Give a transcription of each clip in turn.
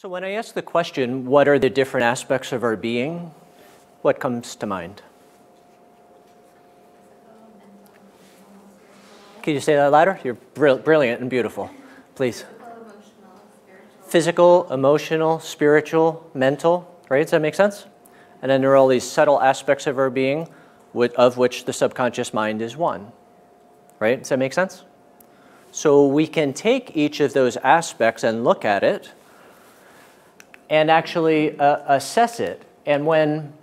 So when I ask the question, what are the different aspects of our being, what comes to mind? Can you say that louder? You're brilliant and beautiful. Please. Physical, emotional, spiritual, mental, right? Does that make sense? And then there are all these subtle aspects of our being, of which the subconscious mind is one, right? Does that make sense? So we can take each of those aspects and look at it and actually assess it. And when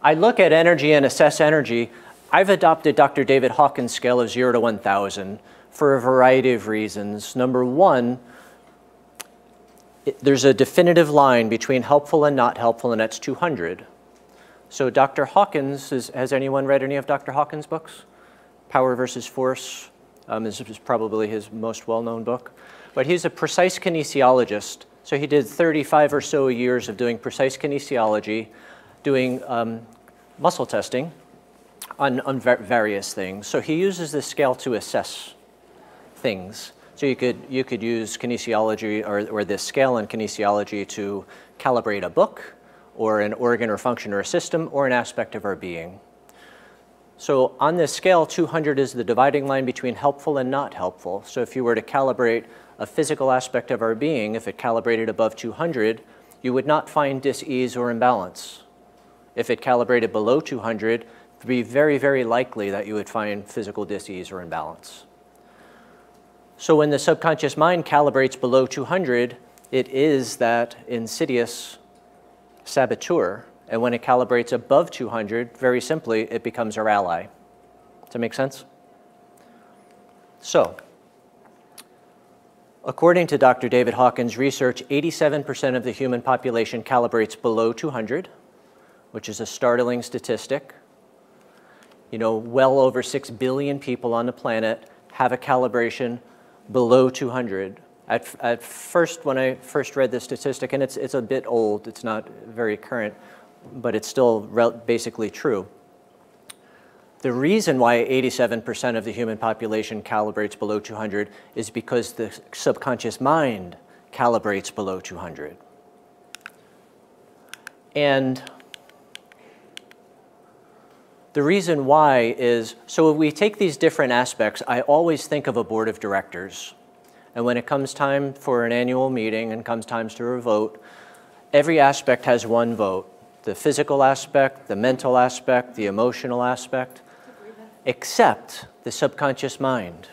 I look at energy and assess energy, I've adopted Dr. David Hawkins' scale of 0 to 1,000 for a variety of reasons. Number one, there's a definitive line between helpful and not helpful, and that's 200. So Dr. Hawkins, has anyone read any of Dr. Hawkins' books? Power versus Force this is probably his most well-known book. But he's a precise kinesiologist. So he did 35 or so years of doing precise kinesiology, doing muscle testing on various things. So he uses this scale to assess things. So you could use kinesiology or this scale in kinesiology to calibrate a book or an organ or function or a system or an aspect of our being. So on this scale, 200 is the dividing line between helpful and not helpful. So if you were to calibrate a physical aspect of our being, if it calibrated above 200, you would not find dis-ease or imbalance. If it calibrated below 200, it would be very, very likely that you would find physical dis-ease or imbalance. So when the subconscious mind calibrates below 200, it is that insidious saboteur. And when it calibrates above 200, very simply, it becomes our ally. Does that make sense? So, according to Dr. David Hawkins' research, 87% of the human population calibrates below 200, which is a startling statistic. You know, well over 6 billion people on the planet have a calibration below 200. At first, when I first read this statistic, and it's a bit old, it's not very current, but it's still basically true. The reason why 87% of the human population calibrates below 200 is because the subconscious mind calibrates below 200. And the reason why is, so if we take these different aspects, I always think of a board of directors. And when it comes time for an annual meeting and comes time to a vote, every aspect has one vote. The physical aspect, the mental aspect, the emotional aspect, except the subconscious mind.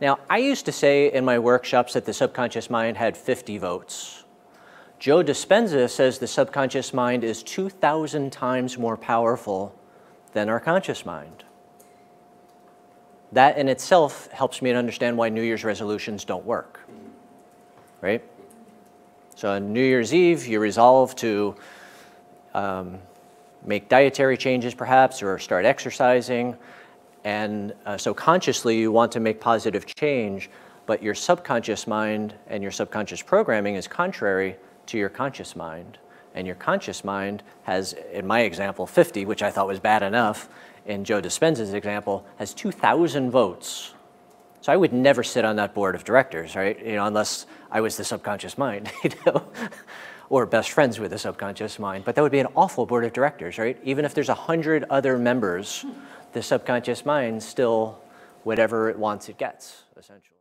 Now, I used to say in my workshops that the subconscious mind had 50 votes. Joe Dispenza says the subconscious mind is 2,000 times more powerful than our conscious mind. That in itself helps me to understand why New Year's resolutions don't work, right? So on New Year's Eve, you resolve to make dietary changes perhaps, or start exercising. And so consciously you want to make positive change, but your subconscious mind and your subconscious programming is contrary to your conscious mind. And your conscious mind has, in my example, 50, which I thought was bad enough. In Joe Dispenza's example, has 2,000 votes. So I would never sit on that board of directors, right? You know, unless I was the subconscious mind, you know? Or best friends with the subconscious mind, but that would be an awful board of directors, right? Even if there's 100 other members, the subconscious mind still, whatever it wants, it gets, essentially.